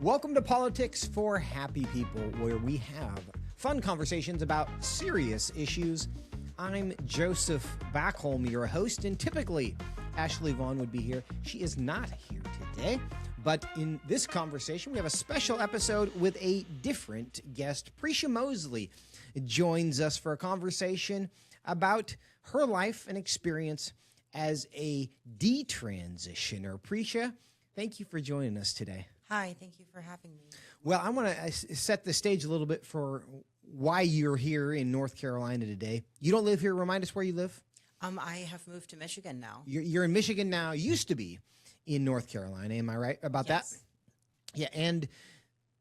Welcome to Politics for Happy People, where we have fun conversations about serious issues. I'm Joseph Backholm, your host, and typically Ashley Vaughn would be here. She is not here today, but in this conversation, we have a special episode with a different guest. Prisha Mosley joins us for a conversation about her life and experience as a detransitioner. Prisha, thank you for joining us today. Hi, thank you for having me. Well, I want to set the stage a little bit for why you're here in North Carolina today. You don't live here. Remind us where you live. I have moved to Michigan now. You're in Michigan now. Used to be in North Carolina. Am I right about that? Yeah, and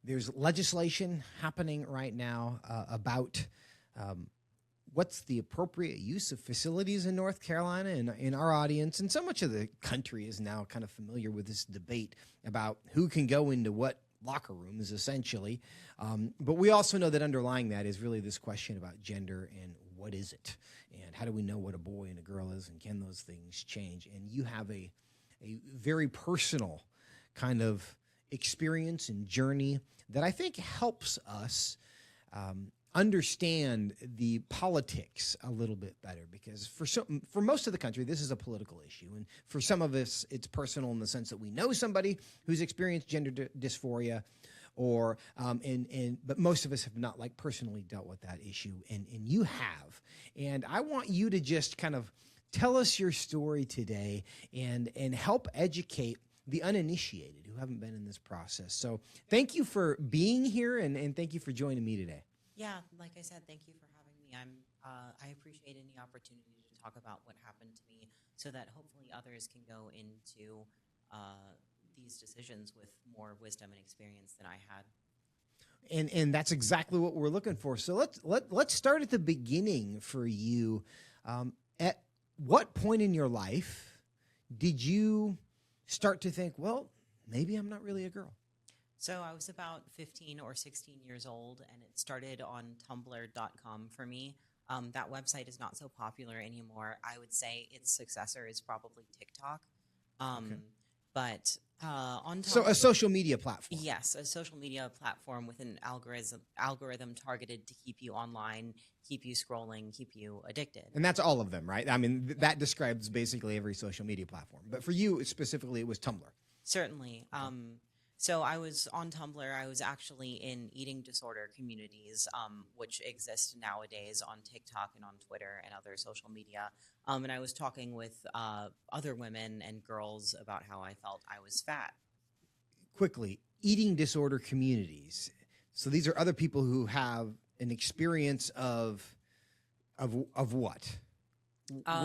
there's legislation happening right now about what's the appropriate use of facilities in North Carolina, and in our audience. And so much of the country is now kind of familiar with this debate about who can go into what locker rooms, essentially. But we also know that underlying that is really this question about gender and what is it? And how do we know what a boy and a girl is? And can those things change? And you have a very personal kind of experience and journey that I think helps us understand the politics a little bit better, because for most of the country, this is a political issue. And for some of us, it's personal in the sense that we know somebody who's experienced gender dysphoria, or but most of us have not personally dealt with that issue, and you have. And I want you to just kind of tell us your story today and help educate the uninitiated who haven't been in this process. So thank you for being here, and thank you for joining me today. Yeah, like I said, thank you for having me. I appreciate any opportunity to talk about what happened to me, so that hopefully others can go into these decisions with more wisdom and experience than I had. And that's exactly what we're looking for. So let's start at the beginning for you. At what point in your life did you start to think, well, maybe I'm not really a girl? So I was about 15 or 16 years old, and it started on tumblr.com for me. That website is not so popular anymore. I would say its successor is probably TikTok. Okay. But on Tumblr, So a social media platform. yes, a social media platform with an algorithm targeted to keep you online, keep you scrolling, keep you addicted. And that's all of them, right? I mean, that describes basically every social media platform. But for you specifically, it was Tumblr. Certainly. So I was on Tumblr. I was actually in eating disorder communities, which exist nowadays on TikTok and on Twitter and other social media. And I was talking with other women and girls about how I felt I was fat. Quickly, eating disorder communities. So these are other people who have an experience of what?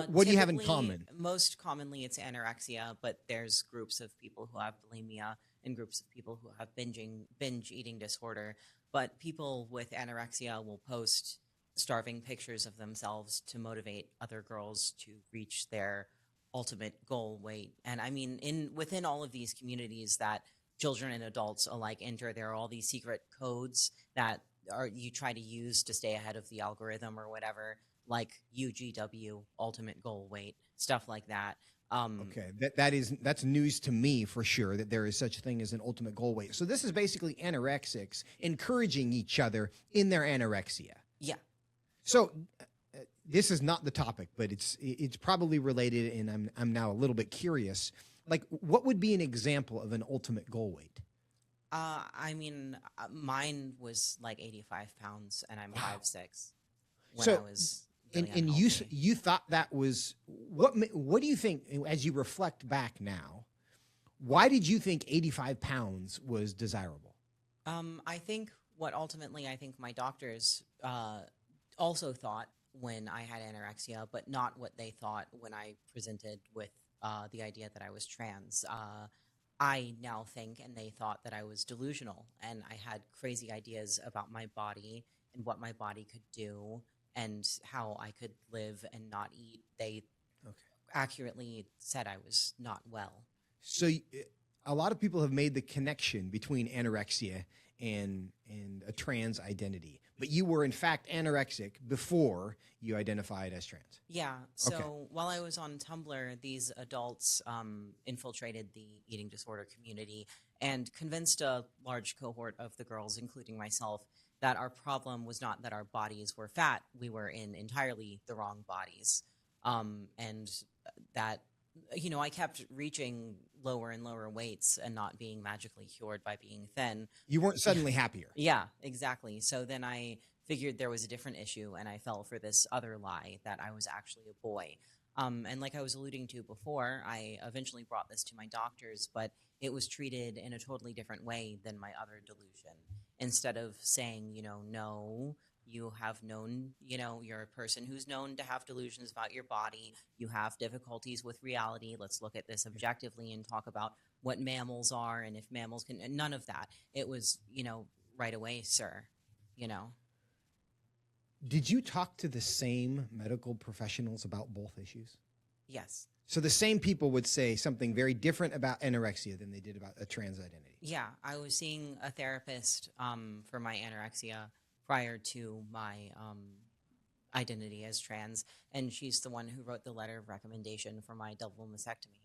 What do you have in common? Most commonly, it's anorexia, but there's groups of people who have bulimia and groups of people who have binge eating disorder. But people with anorexia will post starving pictures of themselves to motivate other girls to reach their ultimate goal weight. And I mean, within all of these communities that children and adults alike enter, there are all these secret codes that you try to use to stay ahead of the algorithm or whatever, like UGW, ultimate goal weight, stuff like that. Okay, that's news to me for sure, that there is such a thing as an ultimate goal weight. So this is basically anorexics encouraging each other in their anorexia. Yeah. So this is not the topic, but it's probably related, and I'm now a little bit curious. What would be an example of an ultimate goal weight? I mean, mine was like 85 pounds, and I'm 5'6". When I was really and you thought that was what do you think, as you reflect back now, why did you think 85 pounds was desirable? I think I think my doctors also thought when I had anorexia, but not what they thought when I presented with the idea that I was trans. I now think, and they thought, that I was delusional, and I had crazy ideas about my body and what my body could do and how I could live and not eat. They accurately said I was not well. So a lot of people have made the connection between anorexia and a trans identity, but you were in fact anorexic before you identified as trans. Yeah. So Okay. while I was on Tumblr, these adults infiltrated the eating disorder community and convinced a large cohort of the girls, including myself, that our problem was not that our bodies were fat. We were in entirely the wrong bodies. And that, I kept reaching lower and lower weights and not being magically cured by being thin. You weren't suddenly happier. Yeah, exactly. So then I figured there was a different issue, and I fell for this other lie that I was actually a boy. And like I was alluding to before, I eventually brought this to my doctors, but it was treated in a totally different way than my other delusion. Instead of saying, no, you have known, you're a person who's known to have delusions about your body. You have difficulties with reality. Let's look at this objectively and talk about what mammals are and if mammals can, and none of that. It was, right away, sir, Did you talk to the same medical professionals about both issues? Yes. So the same people would say something very different about anorexia than they did about a trans identity. Yeah, I was seeing a therapist for my anorexia prior to my identity as trans, and she's the one who wrote the letter of recommendation for my double mastectomy.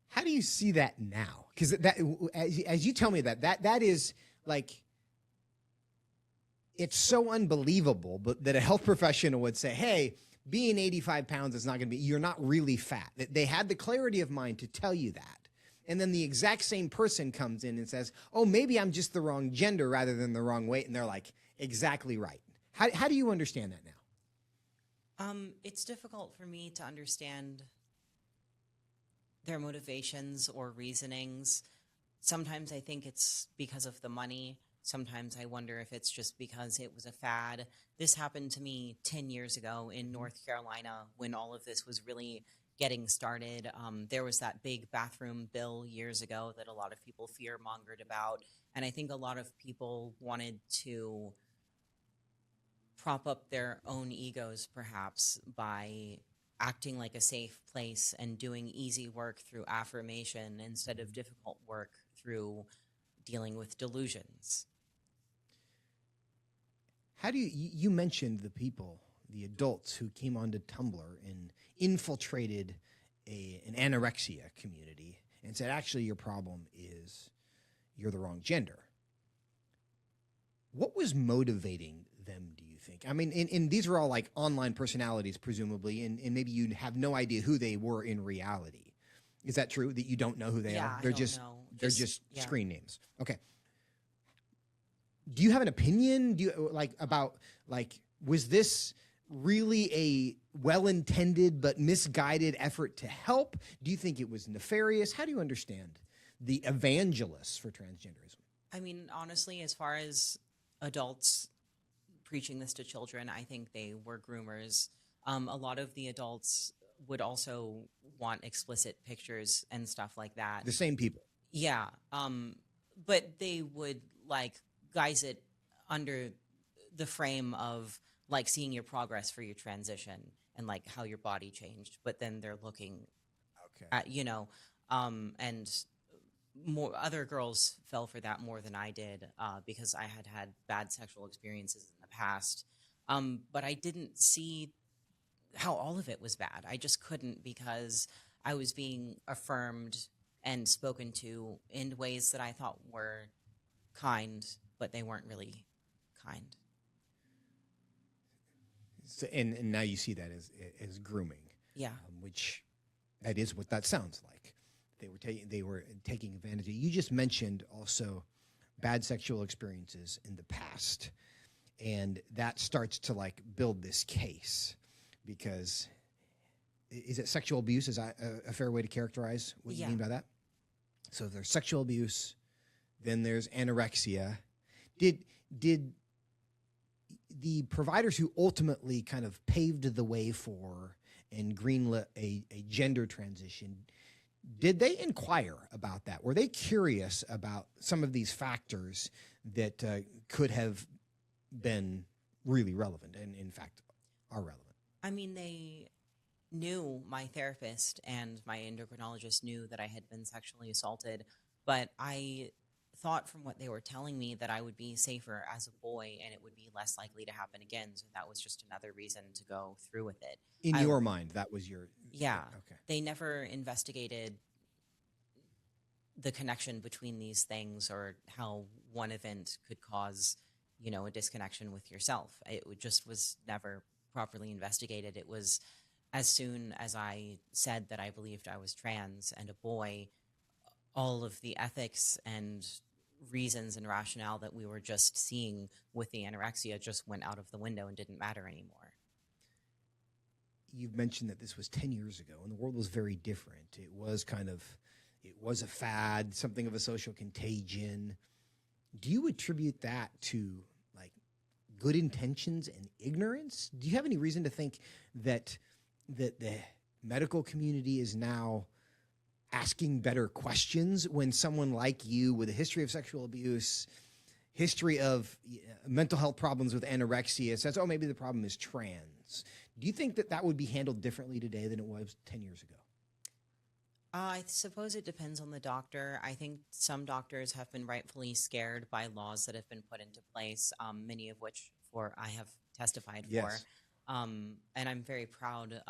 How do you see that now? Because that, as you tell me that is like, it's so unbelievable, but that a health professional would say, "Hey, being 85 pounds is not going to be. You're not really fat." They had the clarity of mind to tell you that, and then the exact same person comes in and says, "Oh, maybe I'm just the wrong gender rather than the wrong weight," and they're like, "Exactly right." How do you understand that now? It's difficult for me to understand their motivations or reasonings. Sometimes I think it's because of the money. Sometimes I wonder if it's just because it was a fad. This happened to me 10 years ago in North Carolina when all of this was really getting started. There was that big bathroom bill years ago that a lot of people fear-mongered about. And I think a lot of people wanted to prop up their own egos, perhaps, by acting like a safe place and doing easy work through affirmation instead of difficult work through dealing with delusions. How do you mentioned the people, the adults who came onto Tumblr and infiltrated an anorexia community and said, actually, your problem is you're the wrong gender. What was motivating them, do you think? I mean, and these are all like online personalities, presumably, and maybe you have no idea who they were in reality. Is that true, that you don't know who they are? I don't know. They're just Yeah. screen names. Okay. Do you have an opinion? Do you was this really a well-intended but misguided effort to help? Do you think it was nefarious? How do you understand the evangelists for transgenderism? I mean, honestly, as far as adults preaching this to children, I think they were groomers. A lot of the adults would also want explicit pictures and stuff like that. The same people. Yeah. But they would guise it under the frame of seeing your progress for your transition and how your body changed. But then they're looking at, and more other girls fell for that more than I did because I had bad sexual experiences in the past. But I didn't see how all of it was bad. I just couldn't, because I was being affirmed and spoken to in ways that I thought were kind, but they weren't really kind. So, and now you see that as grooming. Yeah. Which that is what that sounds like. They were taking advantage of. You just mentioned also bad sexual experiences in the past, and that starts to build this case, because is it sexual abuse? Is that a fair way to characterize what you mean by that? So if there's sexual abuse, then there's anorexia. Did the providers who ultimately kind of paved the way for and greenlit a gender transition, did they inquire about that? Were they curious about some of these factors that could have been really relevant and, in fact, are relevant? I mean, they knew, my therapist and my endocrinologist knew that I had been sexually assaulted, but I thought from what they were telling me that I would be safer as a boy and it would be less likely to happen again. So that was just another reason to go through with it. In your mind, that was your Yeah. Okay. They never investigated the connection between these things or how one event could cause, a disconnection with yourself. Just was never properly investigated. It was as soon as I said that I believed I was trans and a boy, all of the ethics and reasons and rationale that we were just seeing with the anorexia just went out of the window and didn't matter anymore. You've mentioned that this was 10 years ago and the world was very different. It was a fad, something of a social contagion. Do you attribute that to like good intentions and ignorance? Do you have any reason to think that the medical community is now asking better questions when someone like you with a history of sexual abuse, history of mental health problems with anorexia says, oh, maybe the problem is trans? Do you think that that would be handled differently today than it was 10 years ago? I suppose it depends on the doctor. I think some doctors have been rightfully scared by laws that have been put into place, many of which I have testified for. Yes. And I'm very proud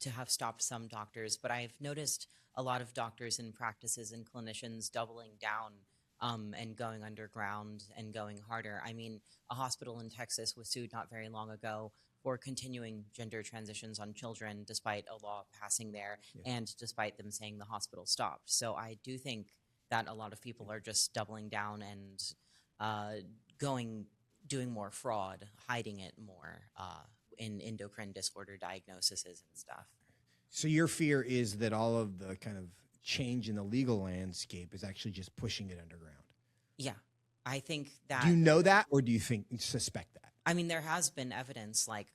to have stopped some doctors, but I've noticed a lot of doctors and practices and clinicians doubling down and going underground and going harder. I mean, a hospital in Texas was sued not very long ago for continuing gender transitions on children despite a law passing there and despite them saying the hospital stopped. So I do think that a lot of people are just doubling down and doing more fraud, hiding it more in endocrine disorder diagnoses and stuff. So your fear is that all of the kind of change in the legal landscape is actually just pushing it underground. Yeah, I think that. Do you know that, or do you suspect that? I mean, there has been evidence, like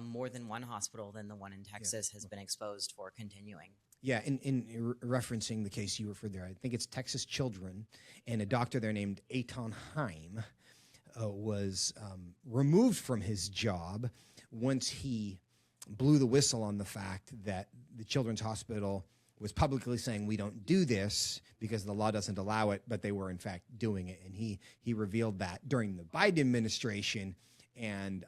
more than one hospital than the one in Texas has been exposed for continuing. Yeah, in referencing the case you referred there, I think it's Texas Children, and a doctor there named Eitan Haim was removed from his job once he blew the whistle on the fact that the Children's Hospital was publicly saying we don't do this because the law doesn't allow it, but they were in fact doing it. And he revealed that during the Biden administration, and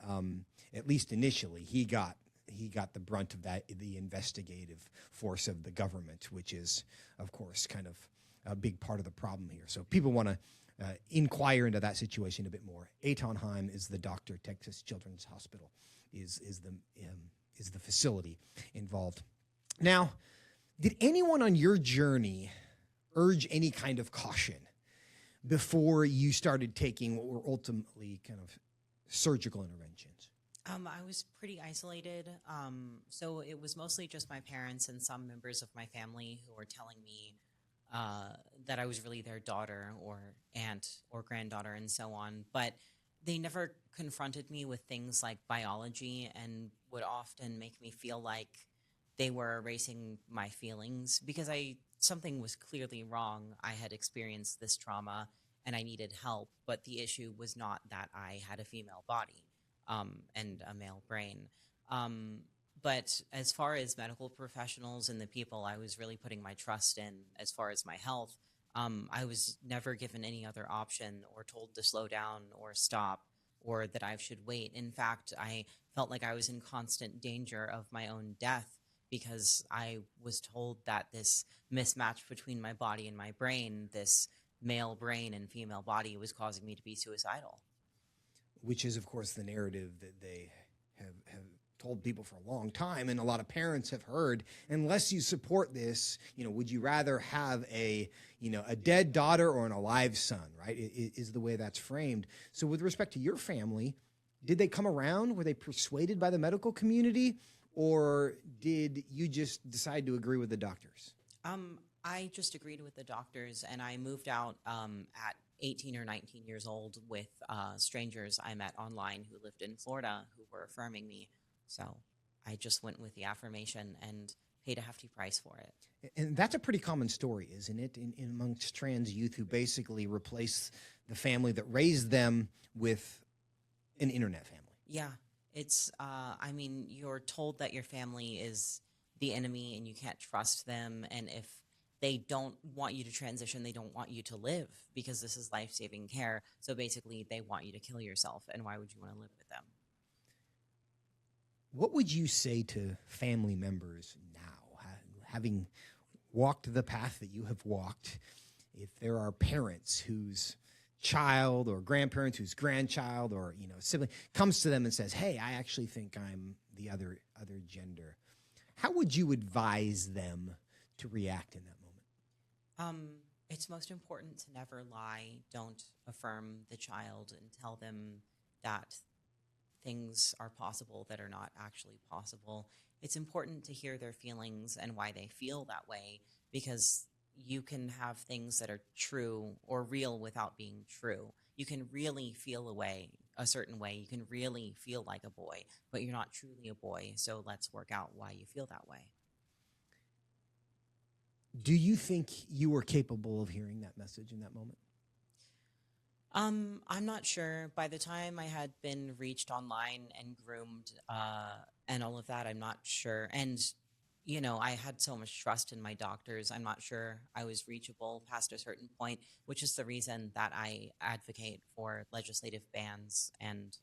at least initially he got the brunt of that, the investigative force of the government, which is, of course, kind of a big part of the problem here. So people want to inquire into that situation a bit more. Eitan Haim is the doctor. Texas Children's Hospital is the facility involved. Now, did anyone on your journey urge any kind of caution before you started taking what were ultimately kind of surgical interventions? I was pretty isolated. So it was mostly just my parents and some members of my family who were telling me that I was really their daughter or aunt or granddaughter and so on. But they never confronted me with things like biology and would often make me feel like they were erasing my feelings because something was clearly wrong. I had experienced this trauma and I needed help, but the issue was not that I had a female body and a male brain. But as far as medical professionals and the people I was really putting my trust in as far as my health, I was never given any other option or told to slow down or stop or that I should wait. In fact, I felt like I was in constant danger of my own death because I was told that this mismatch between my body and my brain, this male brain and female body, was causing me to be suicidal. Which is, of course, the narrative that they have told people for a long time, and a lot of parents have heard. Unless you support this, would you rather have a dead daughter or an alive son, right? Is the way that's framed. So with respect to your family, did they come around? Were they persuaded by the medical community, or did you just decide to agree with the doctors? I just agreed with the doctors, and I moved out at 18 or 19 years old with strangers I met online who lived in Florida who were affirming me. So I just went with the affirmation and paid a hefty price for it. And that's a pretty common story, isn't it, in amongst trans youth who basically replace the family that raised them with an internet family? Yeah, it's, you're told that your family is the enemy and you can't trust them. And if they don't want you to transition. They don't want you to live because this is life-saving care. So basically, they want you to kill yourself. And why would you want to live with them? What would you say to family members now, having walked the path that you have walked? If there are parents whose child or grandparents whose grandchild or sibling comes to them and says, "Hey, I actually think I'm the other gender," how would you advise them to react in that moment? It's most important to never lie. Don't affirm the child and tell them that things are possible that are not actually possible. It's important to hear their feelings and why they feel that way, because you can have things that are true or real without being true. You can really feel a certain way. You can really feel like a boy, but you're not truly a boy. So let's work out why you feel that way. Do you think you were capable of hearing that message in that moment? I'm not sure. By the time I had been reached online and groomed and all of that, I'm not sure. And, I had so much trust in my doctors. I'm not sure I was reachable past a certain point, which is the reason that I advocate for legislative bans and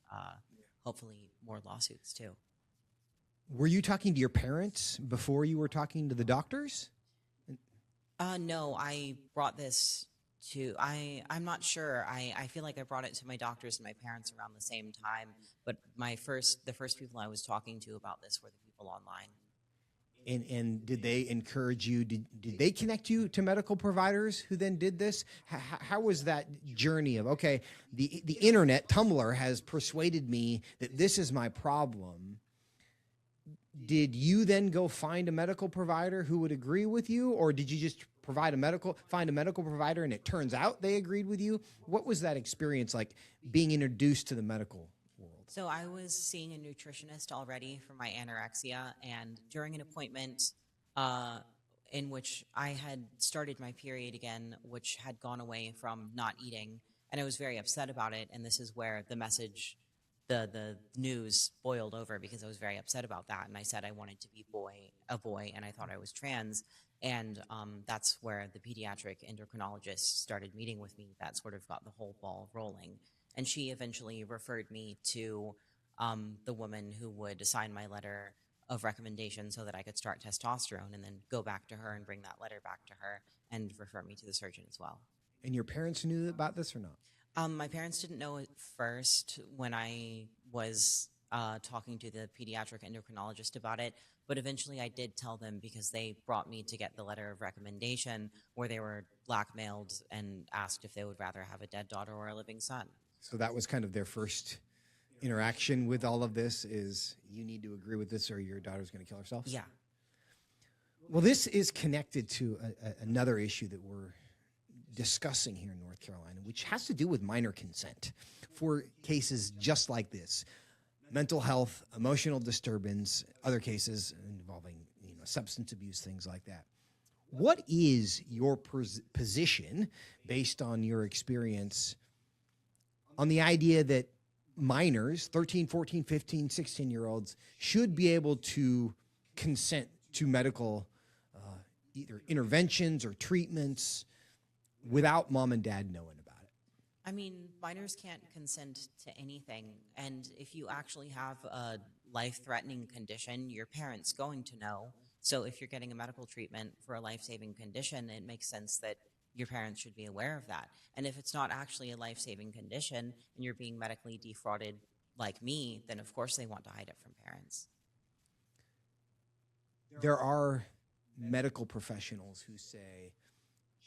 hopefully more lawsuits too. Were you talking to your parents before you were talking to the doctors? No, I brought this to I'm not sure. I feel like I brought it to my doctors and my parents around the same time, but the first people I was talking to about this were the people online. And did they encourage you? Did they connect you to medical providers who then did this? How was that journey of, okay, the internet, Tumblr has persuaded me that this is my problem. Did you then go find a medical provider who would agree with you, or did you just find a medical provider and it turns out they agreed with you? What was that experience like, being introduced to the medical world? So I was seeing a nutritionist already for my anorexia, and during an appointment in which I had started my period again, which had gone away from not eating, and I was very upset about it. And this is where the message, the news boiled over, because I was very upset about that. And I said I wanted to be a boy, and I thought I was trans. And that's where the pediatric endocrinologist started meeting with me. That sort of got the whole ball rolling. And she eventually referred me to the woman who would sign my letter of recommendation so that I could start testosterone, and then go back to her and bring that letter back to her and refer me to the surgeon as well. And your parents knew about this or not? My parents didn't know at first when I was talking to the pediatric endocrinologist about it, but eventually I did tell them, because they brought me to get the letter of recommendation where they were blackmailed and asked if they would rather have a dead daughter or a living son. So that was kind of their first interaction with all of this, is you need to agree with this or your daughter's going to kill herself? Yeah. Well, this is connected to another issue that we're discussing here in North Carolina, which has to do with minor consent for cases just like this. Mental health, emotional disturbance, other cases involving substance abuse, things like that. What is your position, based on your experience, on the idea that minors, 13, 14, 15, 16-year-olds, should be able to consent to medical either interventions or treatments without mom and dad knowing about it? I mean, minors can't consent to anything. And if you actually have a life-threatening condition, your parent's going to know. So if you're getting a medical treatment for a life-saving condition, it makes sense that your parents should be aware of that. And if it's not actually a life-saving condition and you're being medically defrauded like me, then of course they want to hide it from parents. There are medical professionals who say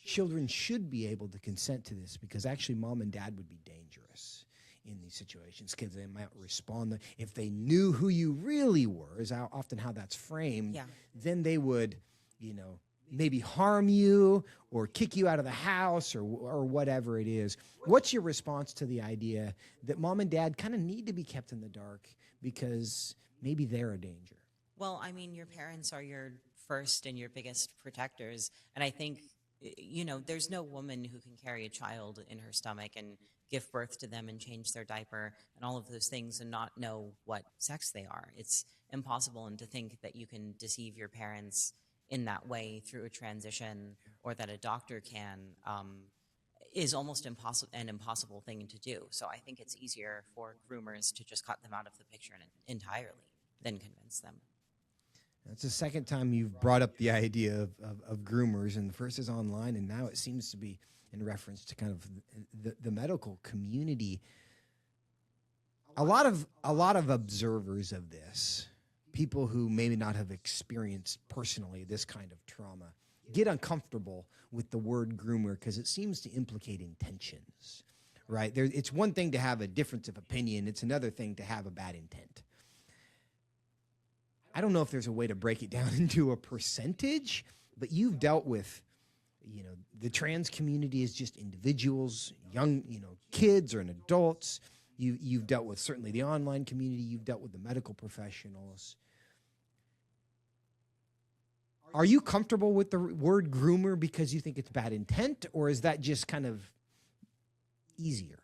children should be able to consent to this because actually mom and dad would be dangerous in these situations, because they might respond. If they knew who you really were, is often how that's framed, Yeah. then they would, maybe harm you or kick you out of the house or whatever it is. What's your response to the idea that mom and dad kind of need to be kept in the dark because maybe they're a danger? Well, I mean, your parents are your first and your biggest protectors. And I think, there's no woman who can carry a child in her stomach and give birth to them and change their diaper and all of those things and not know what sex they are. It's impossible. And to think that you can deceive your parents in that way through a transition, or that a doctor can, is almost an impossible thing to do. So I think it's easier for groomers to just cut them out of the picture entirely than convince them. It's the second time you've brought up the idea of groomers, and the first is online, and now it seems to be in reference to kind of the medical community. A lot of observers of this, people who maybe not have experienced personally this kind of trauma, get uncomfortable with the word groomer because it seems to implicate intentions, right? It's one thing to have a difference of opinion. It's another thing to have a bad intent. I don't know if there's a way to break it down into a percentage, but you've dealt with, the trans community is just individuals, young, kids or adults. You've dealt with certainly the online community. You've dealt with the medical professionals. Are you comfortable with the word groomer because you think it's bad intent, or is that just kind of easier?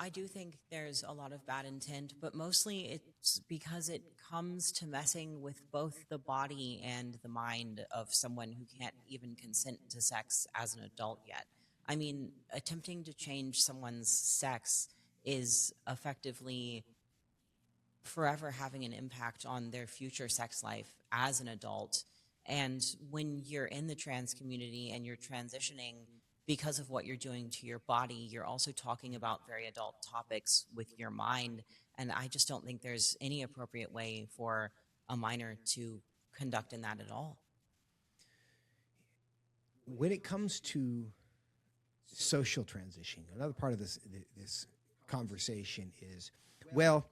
I do think there's a lot of bad intent, but mostly it's because it comes to messing with both the body and the mind of someone who can't even consent to sex as an adult yet. I mean, attempting to change someone's sex is effectively forever having an impact on their future sex life as an adult. And when you're in the trans community and you're transitioning, because of what you're doing to your body, you're also talking about very adult topics with your mind. And I just don't think there's any appropriate way for a minor to conduct in that at all. When it comes to social transition, another part of this conversation is, well,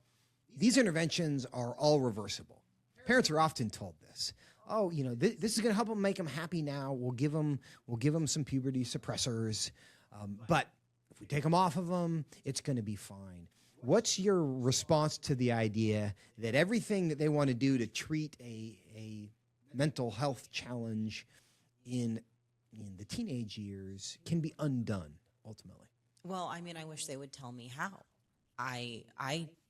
these interventions are all reversible. Parents are often told this. Oh, this is going to help them, make them happy now. We'll give them some puberty suppressors, but if we take them off of them, it's going to be fine. What's your response to the idea that everything that they want to do to treat a mental health challenge in the teenage years can be undone ultimately? Well, I mean, I wish they would tell me how. I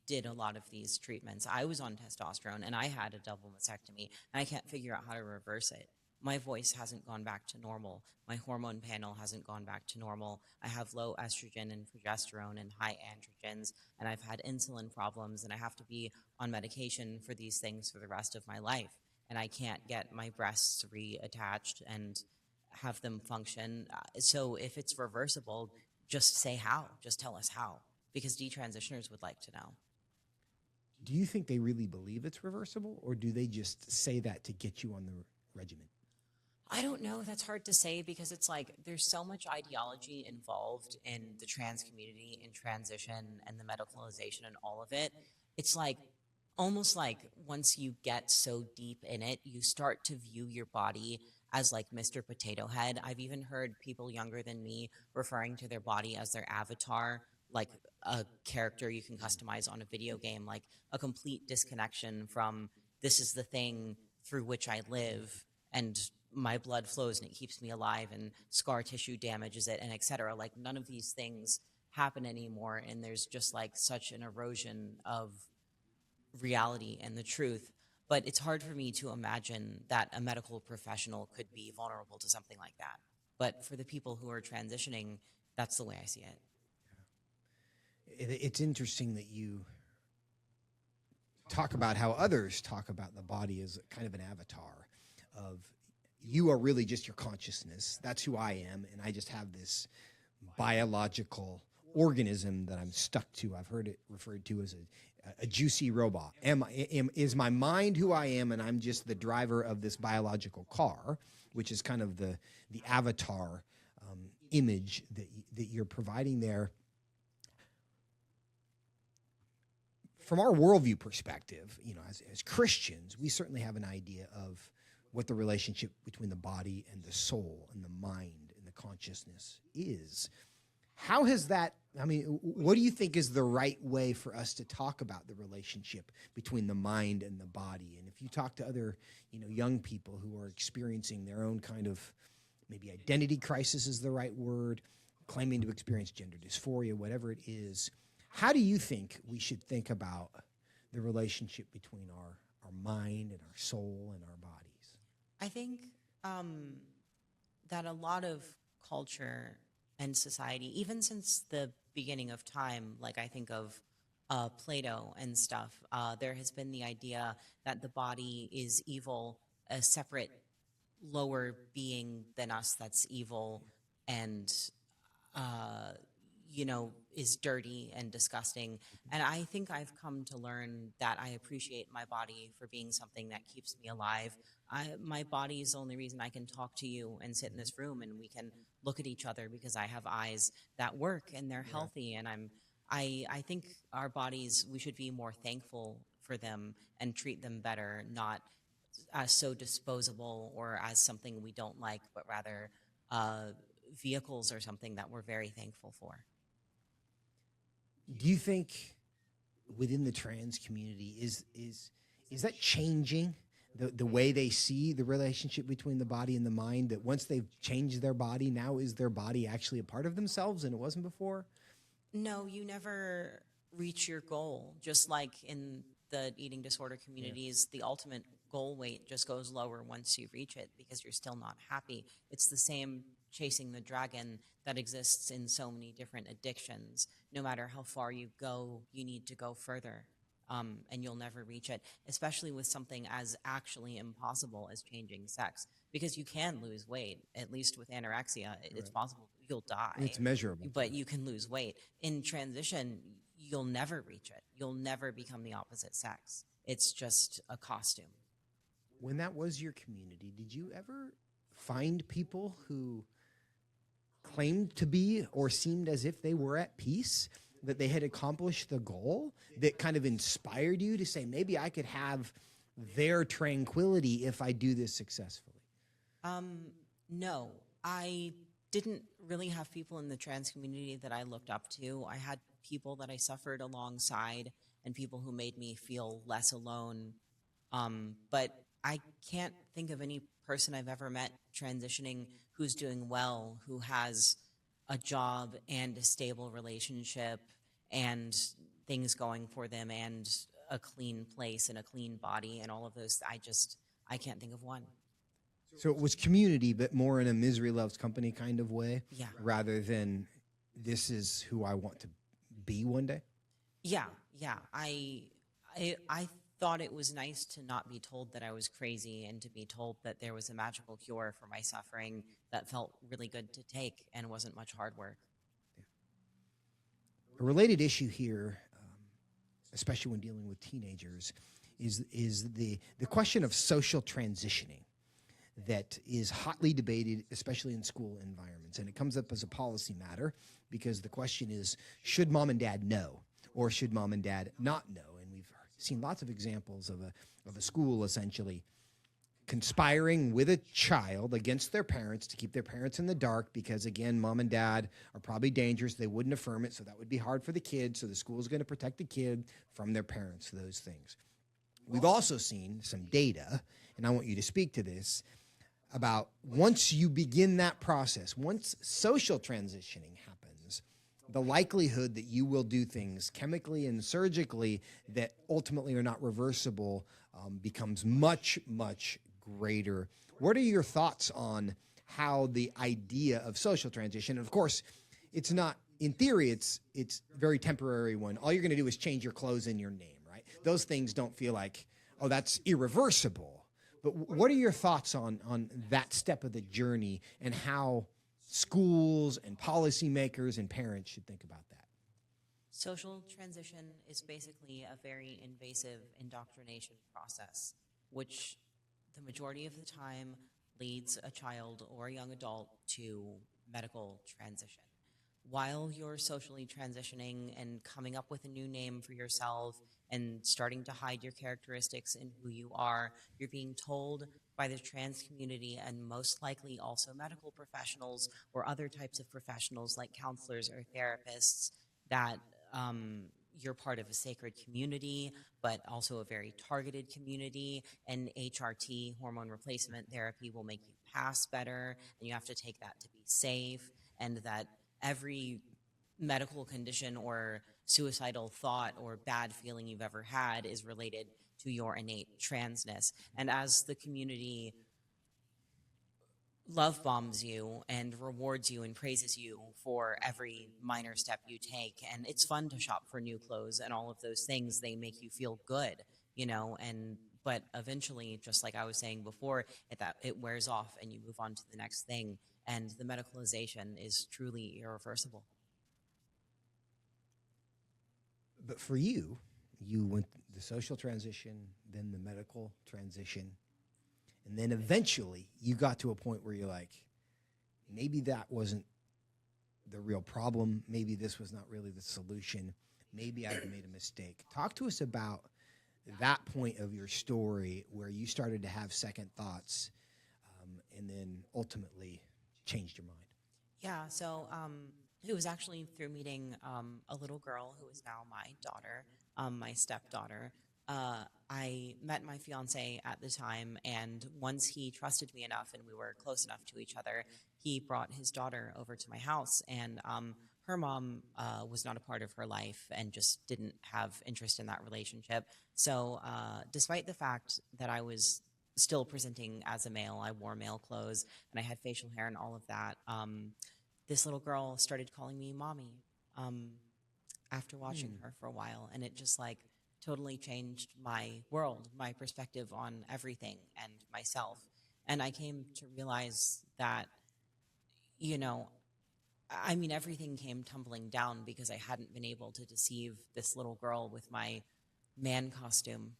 did a lot of these treatments. I was on testosterone and I had a double mastectomy, and I can't figure out how to reverse it. My voice hasn't gone back to normal. My hormone panel hasn't gone back to normal. I have low estrogen and progesterone and high androgens, and I've had insulin problems, and I have to be on medication for these things for the rest of my life. And I can't get my breasts reattached and have them function. So if it's reversible, just say how. Just tell us how, because detransitioners would like to know. Do you think they really believe it's reversible, or do they just say that to get you on the regimen? I don't know. That's hard to say, because it's like there's so much ideology involved in the trans community, in transition and the medicalization and all of it. It's like almost like once you get so deep in it, you start to view your body as like Mr. Potato Head. I've even heard people younger than me referring to their body as their avatar, like a character you can customize on a video game, like a complete disconnection from this is the thing through which I live, and my blood flows and it keeps me alive, and scar tissue damages it, and etc. Like none of these things happen anymore, and there's just like such an erosion of reality and the truth. But it's hard for me to imagine that a medical professional could be vulnerable to something like that. But for the people who are transitioning, that's the way I see it. It's interesting that you talk about how others talk about the body as kind of an avatar of, you are really just your consciousness. That's who I am, and I just have this biological organism that I'm stuck to. I've heard it referred to as a juicy robot. Is my mind who I am, and I'm just the driver of this biological car, which is kind of the avatar image that you're providing there. From our worldview perspective, as Christians, we certainly have an idea of what the relationship between the body and the soul and the mind and the consciousness is. How has that, what do you think is the right way for us to talk about the relationship between the mind and the body? And if you talk to other, young people who are experiencing their own kind of, maybe identity crisis is the right word, claiming to experience gender dysphoria, whatever it is, how do you think we should think about the relationship between our mind and our soul and our bodies? I think um, that a lot of culture and society, even since the beginning of time, like I think of Plato and stuff, there has been the idea that the body is evil, a separate lower being than us that's evil and uh, is dirty and disgusting. And I think I've come to learn that I appreciate my body for being something that keeps me alive. My body is the only reason I can talk to you and sit in this room and we can look at each other because I have eyes that work and they're Right. healthy. And I think our bodies, we should be more thankful for them and treat them better, not as so disposable or as something we don't like, but rather uh, vehicles or something that we're very thankful for. Do you think within the trans community is that changing the way they see the relationship between the body and the mind, that once they've changed their body, now is their body actually a part of themselves and it wasn't before? No, you never reach your goal. Just like in the eating disorder Yeah. communities, the ultimate goal weight just goes lower once you reach it because you're still not happy. It's the same chasing the dragon that exists in so many different addictions. No matter how far you go, you need to go further. And you'll never reach it, especially with something as actually impossible as changing sex. Because you can lose weight, at least with anorexia, it's Right. possible you'll And it's die, measurable. but you can lose weight. In transition, you'll never reach it. You'll never become the opposite sex. It's just a costume. When that was your community, did you ever find people who claimed to be or seemed as if they were at peace, that they had accomplished the goal, that kind of inspired you to say, maybe I could have their tranquility if I do this successfully? Um, no, I didn't really have people in the trans community that I looked up to. I had people that I suffered alongside and people who made me feel less alone. But I can't think of any person I've ever met transitioning who's doing well, who has a job and a stable relationship and things going for them and a clean place and a clean body and all of those. I can't think of one. So it was community, but more in a misery loves company kind of way, Yeah. rather than this is who I want to be one day. Yeah, yeah. I thought it was nice to not be told that I was crazy and to be told that there was a magical cure for my suffering that felt really good to take and wasn't much hard work. A related issue here, especially when dealing with teenagers, is the question of social transitioning that is hotly debated, especially in school environments. And it comes up as a policy matter because the question is, should mom and dad know or should mom and dad not know? And we've seen lots of examples of a school essentially conspiring with a child against their parents to keep their parents in the dark because, again, mom and dad are probably dangerous. They wouldn't affirm it, so that would be hard for the kid. So the school is going to protect the kid from their parents, those things. We've also seen some data, and I want you to speak to this, about once you begin that process, once social transitioning happens, the likelihood that you will do things chemically and surgically that ultimately are not reversible becomes much, much greater. What are your thoughts on how the idea of social transition, and of course, it's not, in theory, it's very temporary when all you're going to do is change your clothes and your name, right? Those things don't feel like, oh, that's irreversible. But what are your thoughts on that step of the journey and how schools and policymakers and parents should think about that? Social transition is basically a very invasive indoctrination process, which the majority of the time leads a child or a young adult to medical transition. While you're socially transitioning and coming up with a new name for yourself and starting to hide your characteristics and who you are, you're being told by the trans community and most likely also medical professionals or other types of professionals like counselors or therapists that you're part of a sacred community, but also a very targeted community. And HRT, hormone replacement therapy, will make you pass better, and you have to take that to be safe, and that every medical condition or suicidal thought or bad feeling you've ever had is related to your innate transness. And as the community love bombs you and rewards you and praises you for every minor step you take. And it's fun to shop for new clothes and all of those things. They make you feel good, and but eventually, just like I was saying before, it wears off and you move on to the next thing. And the medicalization is truly irreversible. But for you, you went the social transition, then the medical transition, and then eventually you got to a point where you're like, maybe that wasn't the real problem. Maybe this was not really the solution. Maybe I've made a mistake. Talk to us about that point of your story where you started to have second thoughts, and then ultimately changed your mind. Yeah, so it was actually through meeting a little girl who is now my daughter, my stepdaughter. I met my fiance at the time, and once he trusted me enough and we were close enough to each other, he brought his daughter over to my house. And her mom was not a part of her life and just didn't have interest in that relationship. So, despite the fact that I was still presenting as a male, I wore male clothes and I had facial hair and all of that. This little girl started calling me mommy after watching her for a while, and it just like totally changed my world, my perspective on everything and myself. And I came to realize that, you know, I mean, everything came tumbling down because I hadn't been able to deceive this little girl with my man costume.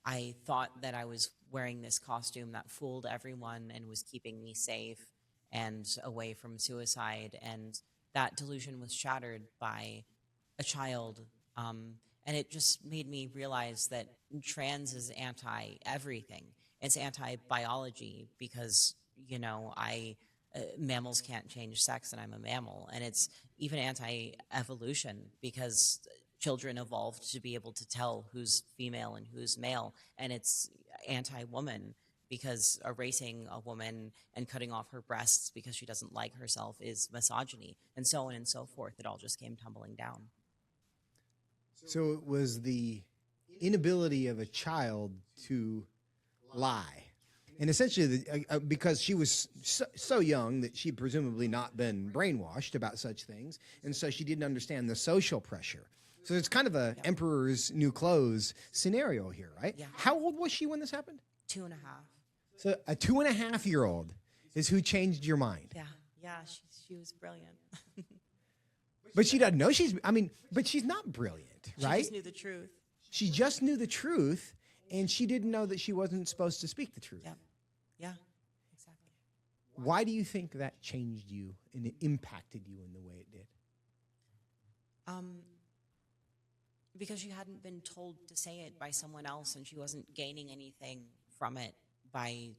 I thought that I was wearing this costume that fooled everyone and was keeping me safe and away from suicide. And that delusion was shattered by a child. And it just made me realize that trans is anti everything. It's anti biology because, mammals can't change sex and I'm a mammal. And it's even anti evolution because children evolved to be able to tell who's female and who's male. And it's anti woman because erasing a woman and cutting off her breasts because she doesn't like herself is misogyny, and so on and so forth. It all just came tumbling down. So it was the inability of a child to lie. And essentially, because she was so young that she'd presumably not been brainwashed about such things, and so she didn't understand the social pressure. So it's kind of a emperor's new clothes scenario here, right? Yeah. How old was she when this happened? 2.5. So a 2.5-year-old is who changed your mind. Yeah, she was brilliant. But she doesn't know but she's not brilliant, right? She just knew the truth. She just knew the truth, and she didn't know that she wasn't supposed to speak the truth. Yeah, exactly. Why do you think that changed you and it impacted you in the way it did? Because she hadn't been told to say it by someone else, and she wasn't gaining anything from it by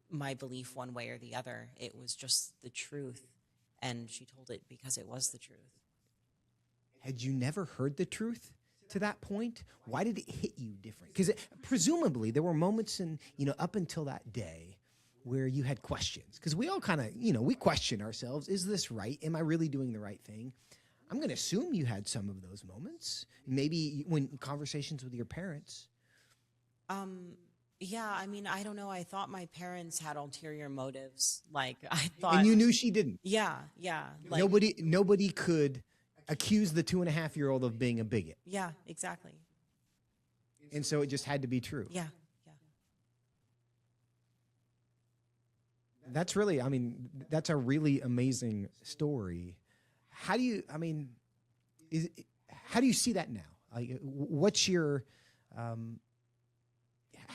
my belief one way or the other. It was just the truth, and she told it because it was the truth. Had you never heard the truth to that point? Why did it hit you different? Because presumably there were moments up until that day where you had questions. Because we all kind of, we question ourselves. Is this right? Am I really doing the right thing? I'm going to assume you had some of those moments. Maybe when conversations with your parents. Yeah, I mean, I don't know. I thought my parents had ulterior motives. Like, I thought. And you knew she didn't. Yeah. Like, nobody could accuse the 2.5-year-old of being a bigot. Yeah, exactly. And so it just had to be true. Yeah. That's a really amazing story. How do you see that now? What's your, how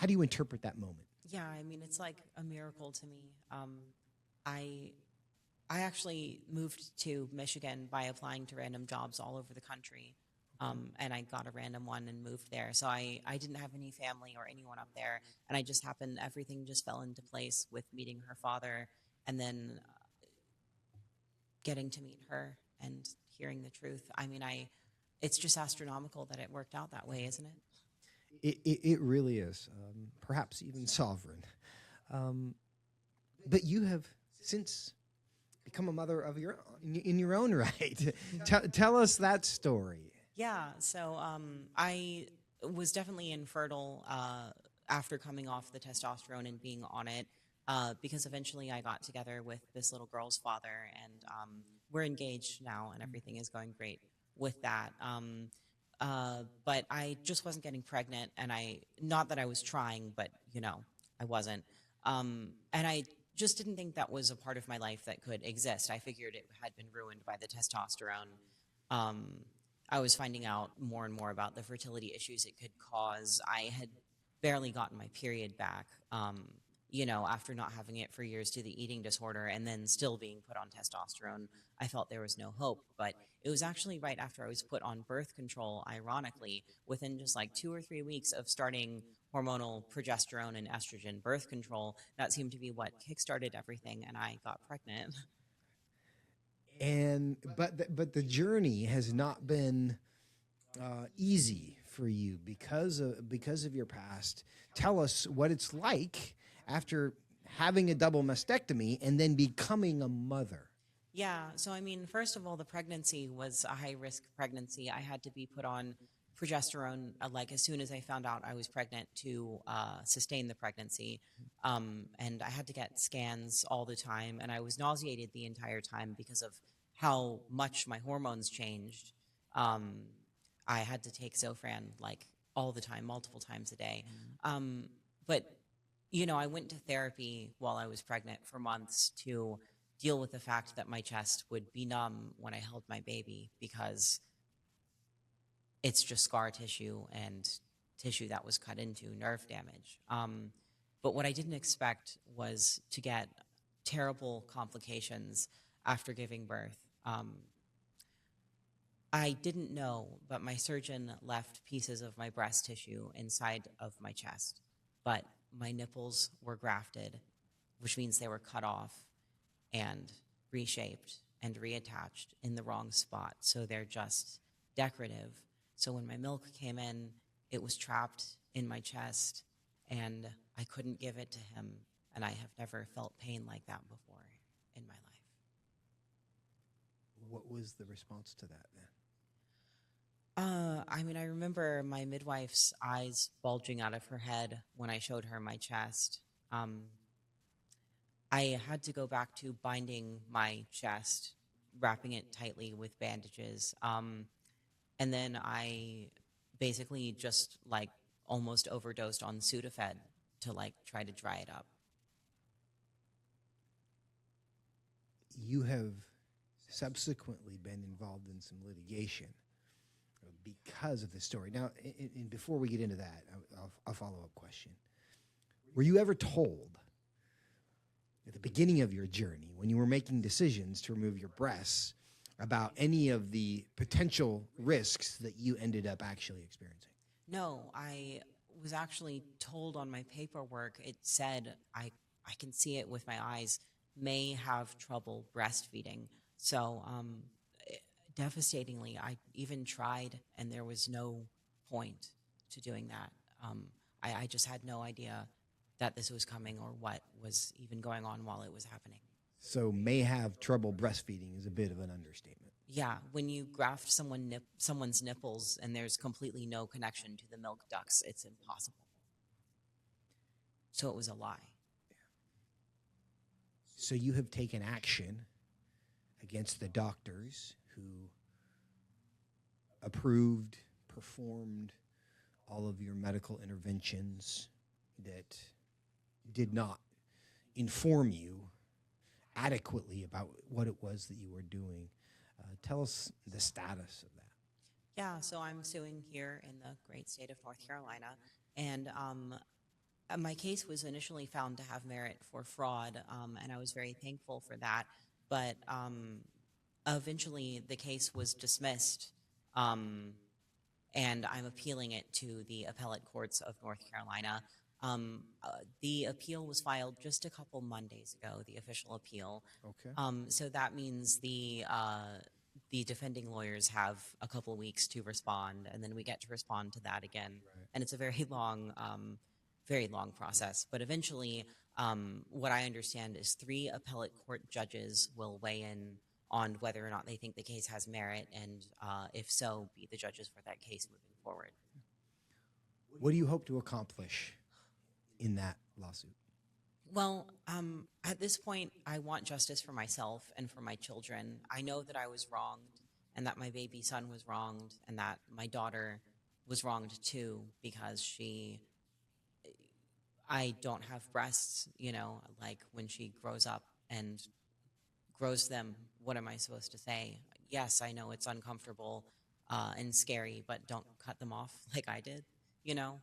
do you interpret that moment? Yeah, I mean, it's like a miracle to me. I actually moved to Michigan by applying to random jobs all over the country. And I got a random one and moved there. So I didn't have any family or anyone up there. And everything just fell into place with meeting her father and then getting to meet her and hearing the truth. I mean, it's just astronomical that it worked out that way, isn't it? It really is, perhaps even sovereign. But you have since become a mother of your own, in your own right. Tell us that story. Yeah, so I was definitely infertile after coming off the testosterone and being on it. because eventually I got together with this little girl's father, and we're engaged now, and everything is going great with that. But I just wasn't getting pregnant, and not that I was trying, but I wasn't. And I just didn't think that was a part of my life that could exist. I figured it had been ruined by the testosterone. Um, I was finding out more and more about the fertility issues it could cause. I had barely gotten my period back, after not having it for years due to the eating disorder and then still being put on testosterone. I felt there was no hope. But it was actually right after I was put on birth control, ironically, within just like 2 or 3 weeks of starting hormonal progesterone and estrogen birth control, that seemed to be what kickstarted everything, and I got pregnant. And but the journey has not been easy for you because of your past. Tell us what it's like after having a double mastectomy and then becoming a mother. Yeah, so I mean, first of all, the pregnancy was a high risk pregnancy. I had to be put on progesterone like as soon as I found out I was pregnant to sustain the pregnancy. And I had to get scans all the time, and I was nauseated the entire time because of how much my hormones changed. Um, I had to take Zofran like all the time, multiple times a day. But I went to therapy while I was pregnant for months to deal with the fact that my chest would be numb when I held my baby because it's just scar tissue and tissue that was cut into, nerve damage. But what I didn't expect was to get terrible complications after giving birth. I didn't know, but my surgeon left pieces of my breast tissue inside of my chest. But my nipples were grafted, which means they were cut off and reshaped and reattached in the wrong spot. So they're just decorative. So when my milk came in, it was trapped in my chest, and I couldn't give it to him. And I have never felt pain like that before in my life. What was the response to that then? I mean, I remember my midwife's eyes bulging out of her head when I showed her my chest. I had to go back to binding my chest, wrapping it tightly with bandages. And then I basically just like almost overdosed on Sudafed to like try to dry it up. You have subsequently been involved in some litigation because of this story. Now, before we get into that, a follow-up question. Were you ever told at the beginning of your journey, when you were making decisions to remove your breasts, about any of the potential risks that you ended up actually experiencing? No, I was actually told on my paperwork, it said, I can see it with my eyes, may have trouble breastfeeding. So devastatingly, I even tried, and there was no point to doing that. I just had no idea that this was coming or what was even going on while it was happening. So may have trouble breastfeeding is a bit of an understatement. Yeah, when you graft someone's nipples and there's completely no connection to the milk ducts, it's impossible. So it was a lie. So you have taken action against the doctors who approved, performed all of your medical interventions that did not inform you adequately about what it was that you were doing. Tell us the status of that. Yeah, so I'm suing here in the great state of North Carolina, and my case was initially found to have merit for fraud, and I was very thankful for that. But eventually, the case was dismissed, and I'm appealing it to the appellate courts of North Carolina. The appeal was filed just a couple Mondays ago, the official appeal. Okay. So that means the defending lawyers have a couple weeks to respond, and then we get to respond to that again. Right. And it's a very long process. But eventually, what I understand is 3 appellate court judges will weigh in on whether or not they think the case has merit, and if so, be the judges for that case moving forward. What do you hope to accomplish in that lawsuit? Well, at this point, I want justice for myself and for my children. I know that I was wronged and that my baby son was wronged and that my daughter was wronged too because I don't have breasts, like when she grows up and grows them, what am I supposed to say? Yes, I know it's uncomfortable and scary, but don't cut them off like I did, you know?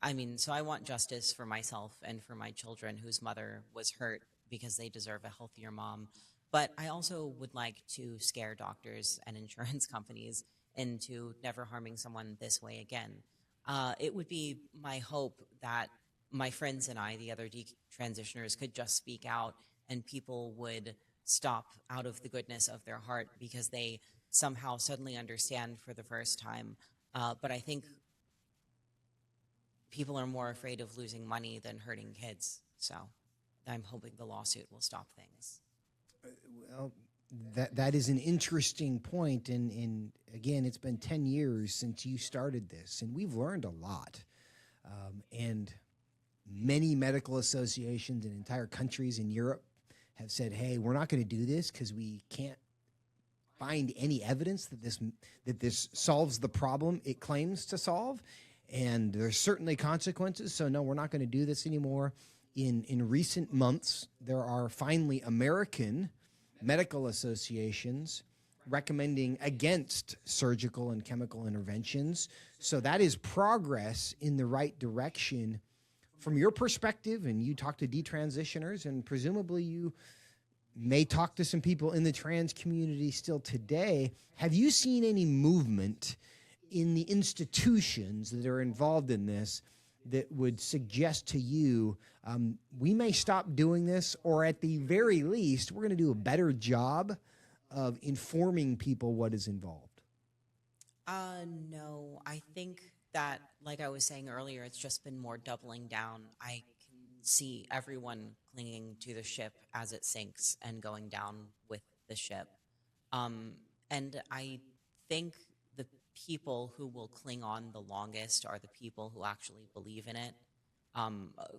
I mean, so I want justice for myself and for my children whose mother was hurt because they deserve a healthier mom. But I also would like to scare doctors and insurance companies into never harming someone this way again. It would be my hope that my friends and I, the other detransitioners, could just speak out and people would stop out of the goodness of their heart because they somehow suddenly understand for the first time. But I think people are more afraid of losing money than hurting kids. So I'm hoping the lawsuit will stop things. Well, that is an interesting point, and again, it's been 10 years since you started this, and we've learned a lot. And many medical associations and entire countries in Europe have said, "Hey, we're not going to do this because we can't find any evidence that this solves the problem it claims to solve, and there's certainly consequences. So no, we're not going to do this anymore." In recent months, there are finally American medical associations recommending against surgical and chemical interventions. So that is progress in the right direction. From your perspective, and you talk to detransitioners, and presumably you may talk to some people in the trans community still today, have you seen any movement in the institutions that are involved in this that would suggest to you we may stop doing this, or at the very least, we're going to do a better job of informing people what is involved? No, I think that, like I was saying earlier, it's just been more doubling down. I can see everyone clinging to the ship as it sinks and going down with the ship. Um, and I think the people who will cling on the longest are the people who actually believe in it.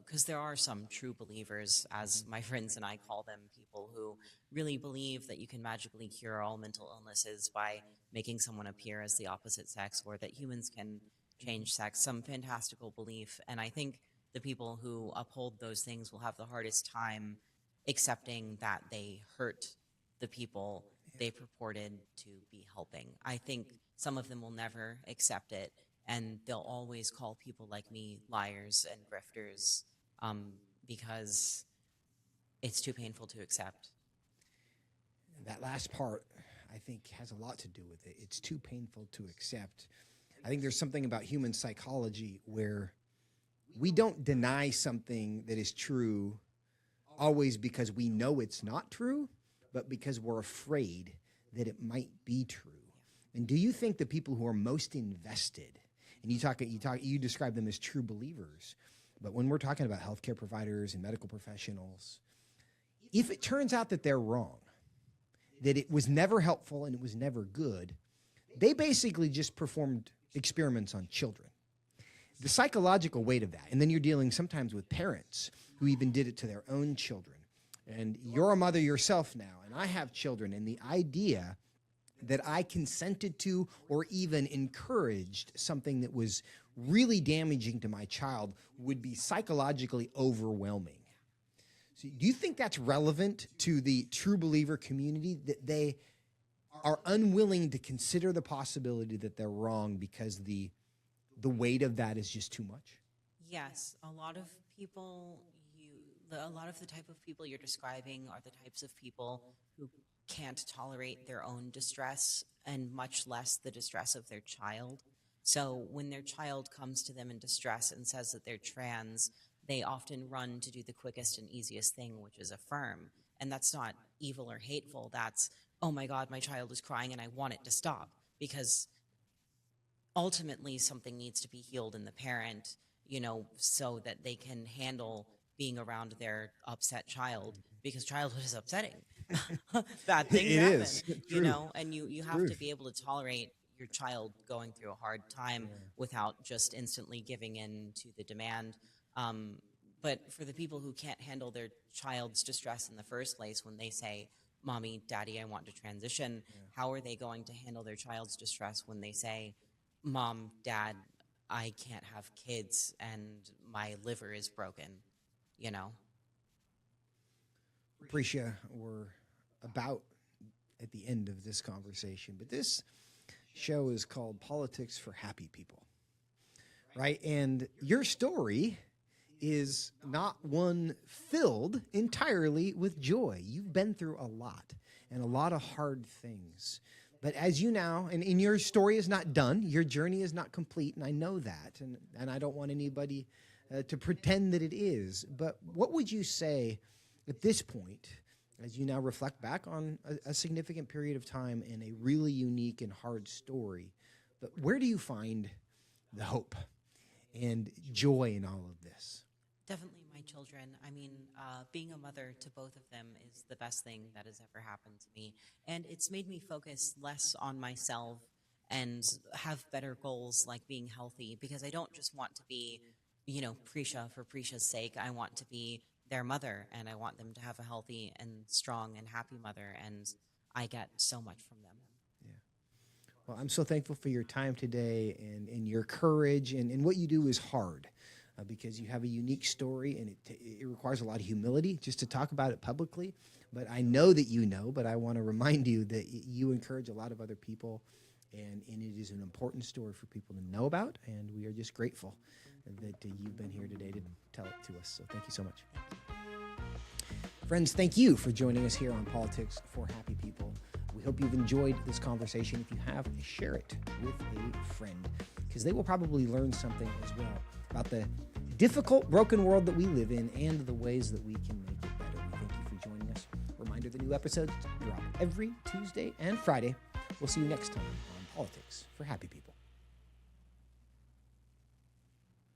Because there are some true believers, as my friends and I call them, people who really believe that you can magically cure all mental illnesses by making someone appear as the opposite sex, or that humans can change sex, some fantastical belief. And I think the people who uphold those things will have the hardest time accepting that they hurt the people they purported to be helping. I think some of them will never accept it, and they'll always call people like me liars and grifters because it's too painful to accept. That last part, I think, has a lot to do with it. It's too painful to accept. I think there's something about human psychology where we don't deny something that is true always because we know it's not true, but because we're afraid that it might be true. And do you think the people who are most invested, and you describe them as true believers, but when we're talking about healthcare providers and medical professionals, if it turns out that they're wrong, that it was never helpful and it was never good, they basically just performed experiments on children. The psychological weight of that, and then you're dealing sometimes with parents who even did it to their own children. And you're a mother yourself now, and I have children, and the idea that I consented to or even encouraged something that was really damaging to my child would be psychologically overwhelming. So do you think that's relevant to the true believer community, that they are unwilling to consider the possibility that they're wrong because the weight of that is just too much? Yes, a lot of people, a lot of the type of people you're describing are the types of people who can't tolerate their own distress, and much less the distress of their child. So when their child comes to them in distress and says that they're trans, they often run to do the quickest and easiest thing, which is affirm. And that's not evil or hateful. That's, oh my God, my child is crying and I want it to stop. Because ultimately something needs to be healed in the parent, so that they can handle being around their upset child, because childhood is upsetting. Bad things It happen, is. and you have to be able to tolerate your child going through a hard time without just instantly giving in to the demand. But for the people who can't handle their child's distress in the first place when they say, Mommy, Daddy, I want to transition, how are they going to handle their child's distress when they say, Mom, Dad, I can't have kids and my liver is broken, you know? Prisha, we're about at the end of this conversation, but this show is called Politics for Happy People, right? And your story is not one filled entirely with joy. You've been through a lot and a lot of hard things. But as you now, and your story is not done, your journey is not complete, and I know that, and I don't want anybody to pretend that it is. But what would you say at this point, as you now reflect back on a significant period of time and a really unique and hard story, but where do you find the hope and joy in all of this? Definitely my children. I mean, being a mother to both of them is the best thing that has ever happened to me. And it's made me focus less on myself and have better goals like being healthy, because I don't just want to be, Prisha for Prisha's sake. I want to be their mother, and I want them to have a healthy and strong and happy mother. And I get so much from them. Well, I'm so thankful for your time today and your courage, and what you do is hard. Because you have a unique story, and it requires a lot of humility just to talk about it publicly. But I know that you know, but I want to remind you that you encourage a lot of other people, and it is an important story for people to know about, and we are just grateful that you've been here today to tell it to us. So thank you so much. Friends, thank you for joining us here on Politics for Happy People. We hope you've enjoyed this conversation. If you have, share it with a friend, because they will probably learn something as well about the difficult, broken world that we live in and the ways that we can make it better. We thank you for joining us. Reminder, the new episodes drop every Tuesday and Friday. We'll see you next time on Politics for Happy People.